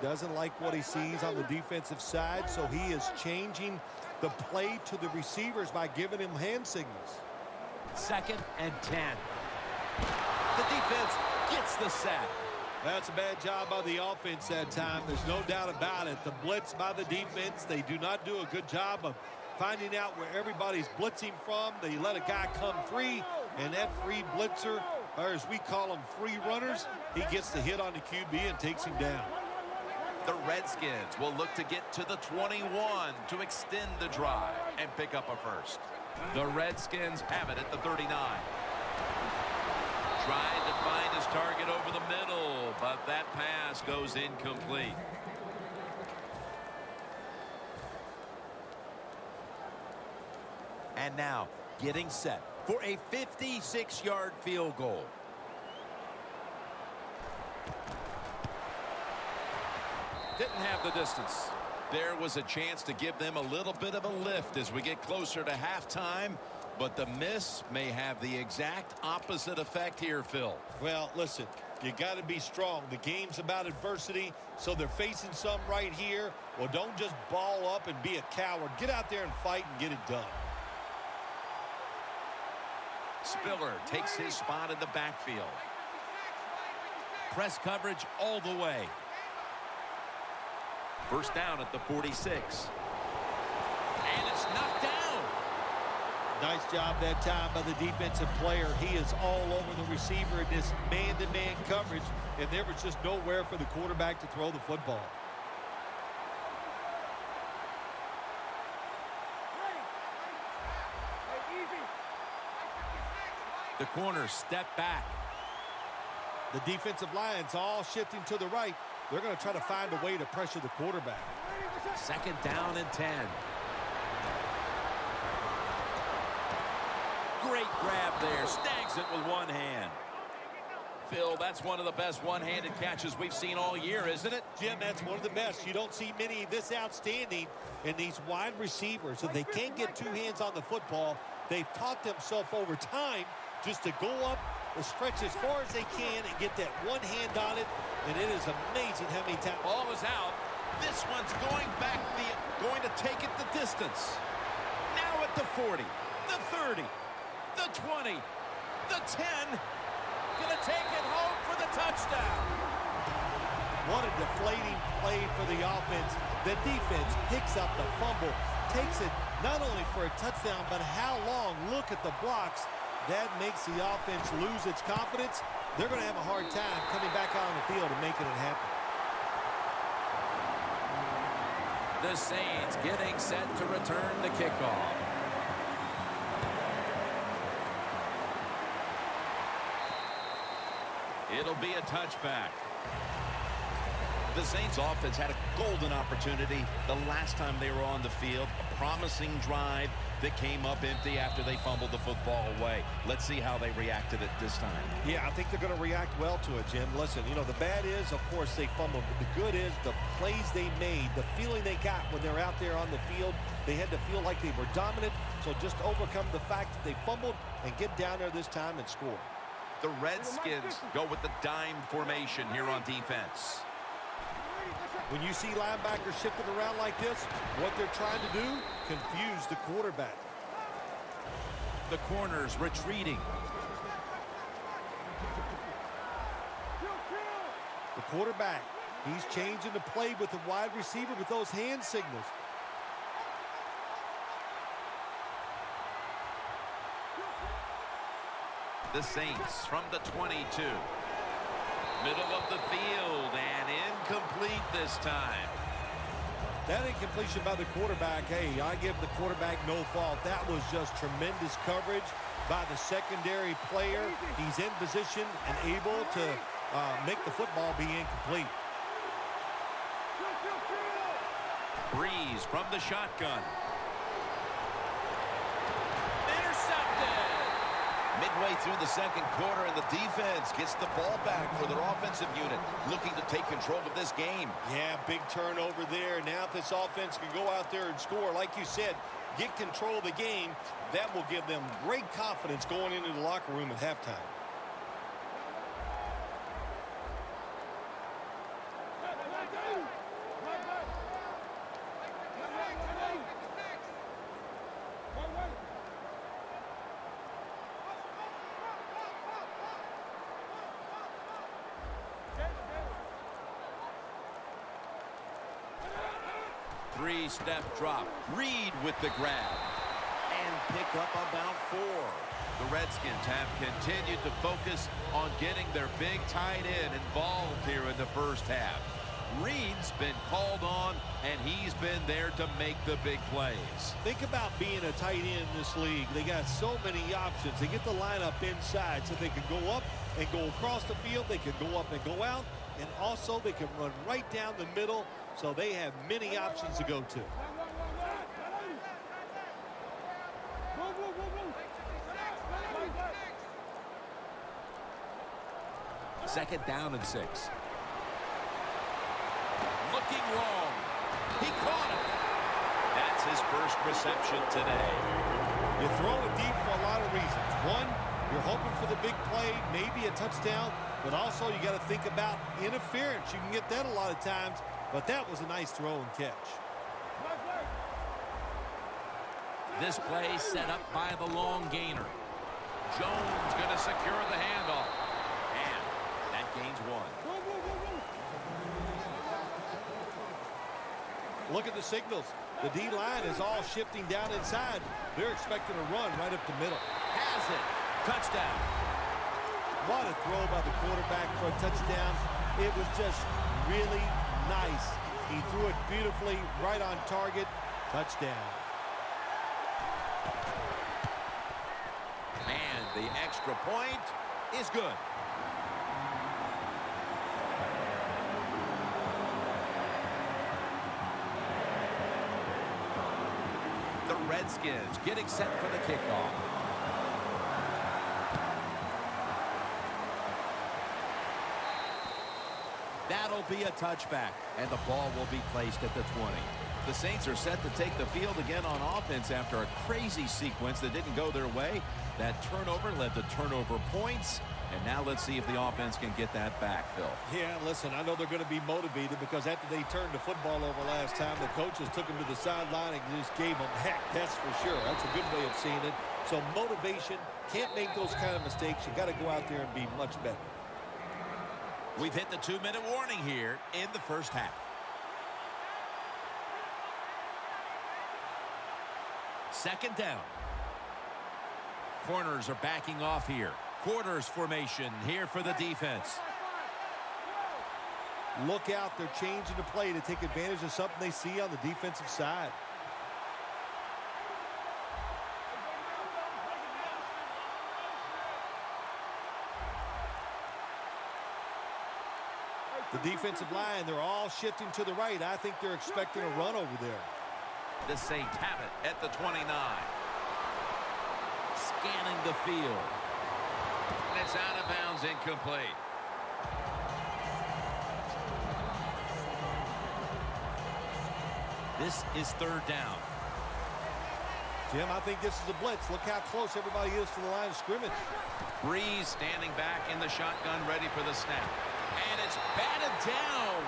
Doesn't like what he sees on the defensive side, so he is changing the play to the receivers by giving him hand signals. 2nd and 10. The defense gets the sack. That's a bad job by the offense that time. There's no doubt about it. The blitz by the defense, they do not do a good job of finding out where everybody's blitzing from. They let a guy come free, and that free blitzer, or as we call them, free runners, he gets the hit on the QB and takes him down. The Redskins will look to get to the 21 to extend the drive and pick up a first. The Redskins have it at the 39. Trying to find his target over the middle, but that pass goes incomplete. And now, getting set for a 56-yard field goal. Didn't have the distance. There was a chance to give them a little bit of a lift as we get closer to halftime, but the miss may have the exact opposite effect here, Phil. Well, listen, you got to be strong. The game's about adversity, so they're facing some right here. Well, don't just ball up and be a coward. Get out there and fight and get it done. Spiller takes his spot in the backfield. Press coverage all the way. First down at the 46. And it's knocked down. Nice job that time by the defensive player. He is all over the receiver in this man-to-man coverage, and there was just nowhere for the quarterback to throw the football. The corners step back. The defensive line's all shifting to the right. They're going to try to find a way to pressure the quarterback. 2nd down and 10. Great grab there. Snags it with one hand. Phil, that's one of the best one-handed catches we've seen all year, isn't it? Jim, that's one of the best. You don't see many this outstanding in these wide receivers. If they can't get two hands on the football, they've taught themselves over time just to go up, stretch as far as they can, and get that one hand on it. And it is amazing how many times. Ball is out. This one's going back, going to take it the distance. Now at the 40, the 30, the 20, the 10. Going to take it home for the touchdown. What a deflating play for the offense. The defense picks up the fumble, takes it not only for a touchdown, but how long? Look at the blocks. That makes the offense lose its confidence. They're going to have a hard time coming back out on the field and making it happen. The Saints getting set to return the kickoff. It'll be a touchback. The Saints offense had a golden opportunity the last time they were on the field. A promising drive that came up empty after they fumbled the football away. Let's see how they react to it this time. Yeah, I think they're going to react well to it, Jim. Listen, you know, the bad is, of course, they fumbled. But the good is the plays they made, the feeling they got when they're out there on the field. They had to feel like they were dominant. So just overcome the fact that they fumbled and get down there this time and score. The Redskins go with the dime formation here on defense. When you see linebackers shifting around like this, what they're trying to do, confuse the quarterback. The corners retreating. The quarterback, he's changing the play with the wide receiver with those hand signals. The Saints from the 22. Middle of the field and incomplete this time. That incompletion by the quarterback, hey, I give the quarterback no fault. That was just tremendous coverage by the secondary player. He's in position and able to make the football be incomplete. Breeze from the shotgun. Intercepted. Midway through the second quarter, and the defense gets the ball back for their offensive unit, looking to take control of this game. Yeah, big turnover there. Now if this offense can go out there and score, like you said, get control of the game, that will give them great confidence going into the locker room at halftime. Three-step drop. Reed with the grab. And pick up about 4. The Redskins have continued to focus on getting their big tight end involved here in the first half. Reed's been called on, and he's been there to make the big plays. Think about being a tight end in this league. They got so many options. They get the lineup inside so they can go up and go across the field. They can go up and go out. And also they can run right down the middle. So they have many options to go to. Second down and 6. Looking long. He caught it. That's his first reception today. You throw it deep for a lot of reasons. One, you're hoping for the big play, maybe a touchdown, but also you got to think about interference. You can get that a lot of times, but that was a nice throw and catch. This play set up by the long gainer. Jones going to secure the handoff. And that gains 1. Look at the signals. The D-line is all shifting down inside. They're expecting a run right up the middle. Has it. Touchdown. What a throw by the quarterback for a touchdown. It was just really nice. He threw it beautifully, right on target. Touchdown. And the extra point is good. The Redskins getting set for the kickoff. That'll be a touchback, and the ball will be placed at the 20. The Saints are set to take the field again on offense after a crazy sequence that didn't go their way. That turnover led to turnover points, and now let's see if the offense can get that back, Phil. Yeah, listen, I know they're going to be motivated because after they turned the football over last time, the coaches took them to the sideline and just gave them heck, that's for sure. That's a good way of seeing it. So motivation, can't make those kind of mistakes. You got to go out there and be much better. We've hit the 2-minute warning here in the first half. Second down. Corners are backing off here. Quarters formation here for the defense. Look out, they're changing the play to take advantage of something they see on the defensive side. The defensive line, they're all shifting to the right. I think they're expecting a run over there. The Saints have it at the 29. Scanning the field. And it's out of bounds, incomplete. This is third down. Jim, I think this is a blitz. Look how close everybody is to the line of scrimmage. Breeze standing back in the shotgun, ready for the snap. And it's batted down.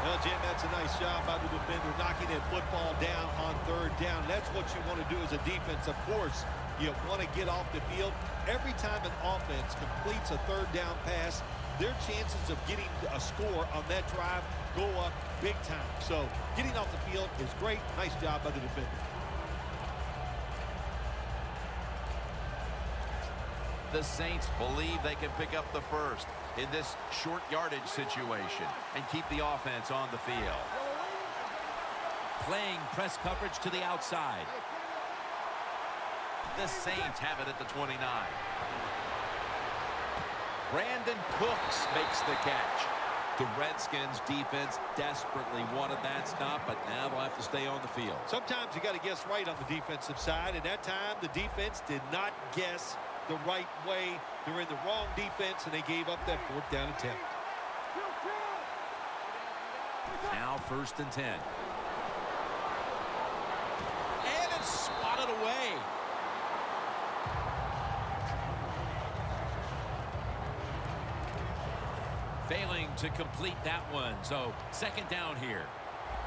Well, Jim, that's a nice job by the defender, knocking that football down on third down. That's what you want to do as a defense. Of course, you want to get off the field. Every time an offense completes a third down pass, their chances of getting a score on that drive go up big time. So getting off the field is great. Nice job by the defender. The Saints believe they can pick up the first in this short yardage situation and keep the offense on the field. Playing press coverage to the outside. The Saints have it at the 29. Brandon Cooks makes the catch. The Redskins defense desperately wanted that stop, but now they'll have to stay on the field. Sometimes you got to guess right on the defensive side, and that time the defense did not guess the right way. They're in the wrong defense, and they gave up that fourth down attempt. Now first and 10. And it's swatted away. Failing to complete that one, so second down here.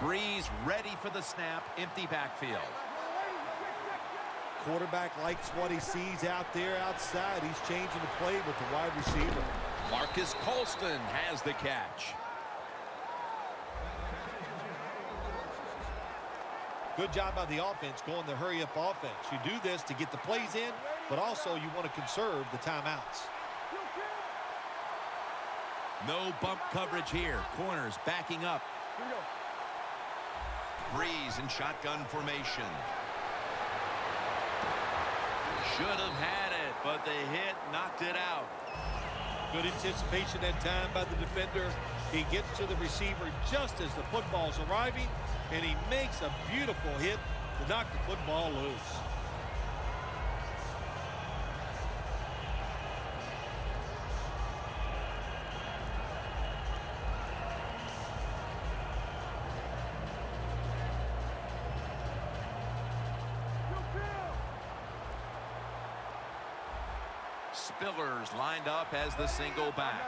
Breeze ready for the snap, empty backfield. Quarterback likes what he sees out there outside. He's changing the play with the wide receiver. Marcus Colston has the catch. Good job by the offense going the hurry-up offense. You do this to get the plays in, but also you want to conserve the timeouts. No bump coverage here. Corners backing up. Breeze in shotgun formation. Should have had it, but the hit knocked it out. Good anticipation that time by the defender. He gets to the receiver just as the football's arriving, and he makes a beautiful hit to knock the football loose. Spillers lined up as the single back.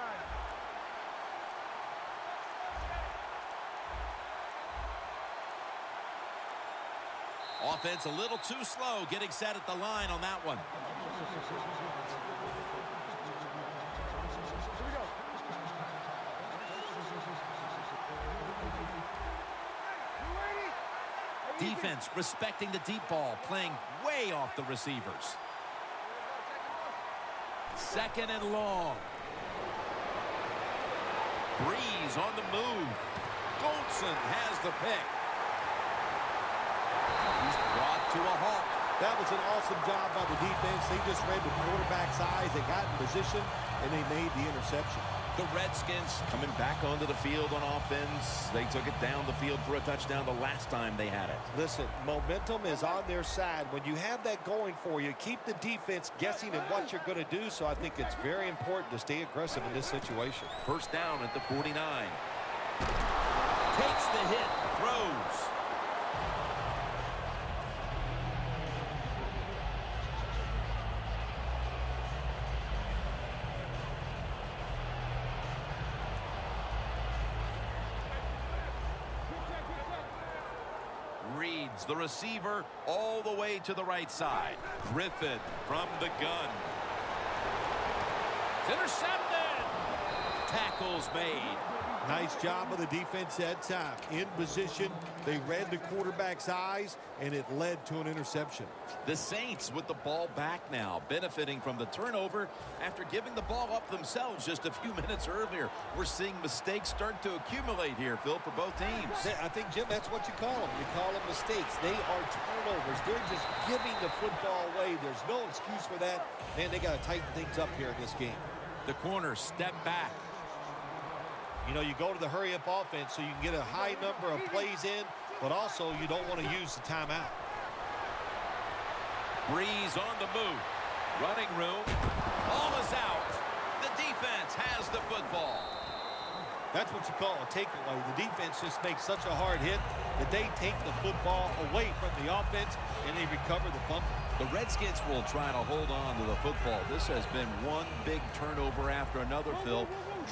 Offense a little too slow getting set at the line on that one. Defense respecting the deep ball, playing way off the receivers. Second and long. Breeze on the move. Goldson has the pick. He's brought to a halt. That was an awesome job by the defense. They just read the quarterback's eyes. They got in position, and they made the interception. The Redskins coming back onto the field on offense. They took it down the field for a touchdown the last time they had it. Listen, momentum is on their side. When you have that going for you, keep the defense guessing at what you're going to do. So I think it's very important to stay aggressive in this situation. First down at the 49. Takes the hit, throws. Reads the receiver all the way to the right side. Griffin from the gun. It's intercepted. Tackles made. Nice job of the defense that time. In position, they read the quarterback's eyes, and it led to an interception. The Saints with the ball back now, benefiting from the turnover after giving the ball up themselves just a few minutes earlier. We're seeing mistakes start to accumulate here, Phil, for both teams. I think, Jim, that's what you call them. You call them mistakes. They are turnovers. They're just giving the football away. There's no excuse for that. Man, they got to tighten things up here in this game. The corner step back. You know, you go to the hurry-up offense so you can get a high number of plays in, but also you don't want to use the timeout. Breeze on the move. Running room. Ball is out. The defense has the football. That's what you call a takeaway. The defense just makes such a hard hit that they take the football away from the offense and they recover the fumble. The Redskins will try to hold on to the football. This has been one big turnover after another, Phil.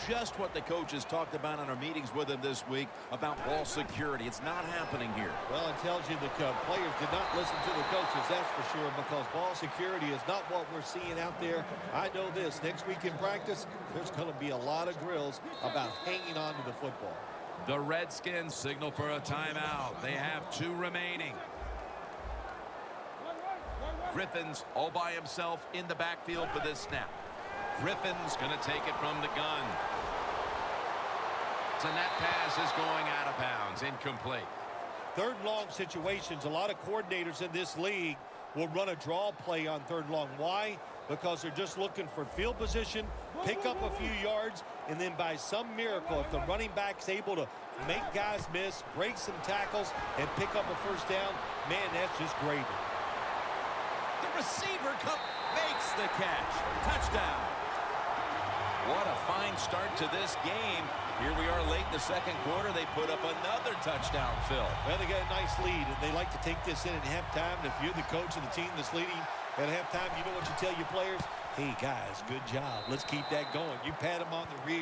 Just what the coaches talked about in our meetings with him this week about ball security. It's not happening here. Well, it tells you the players did not listen to the coaches, that's for sure, because ball security is not what we're seeing out there. I know this. Next week in practice, there's going to be a lot of drills about hanging on to the football. The Redskins signal for a timeout. They have 2 remaining. Griffin's all by himself in the backfield for this snap. Griffin's going to take it from the gun. And that pass is going out of bounds, incomplete. Third and long situations, a lot of coordinators in this league will run a draw play on third and long. Why? Because they're just looking for field position, pick up a few yards, and then by some miracle, if the running back's able to make guys miss, break some tackles, and pick up a first down, man, that's just gravy. The receiver makes the catch. Touchdown. What a fine start to this game. Here we are late in the second quarter. They put up another touchdown, Phil. Well, they got a nice lead, and they like to take this in at halftime. And if you're the coach of the team that's leading at halftime, you know what you tell your players? Hey, guys, good job. Let's keep that going. You pat them on the rear.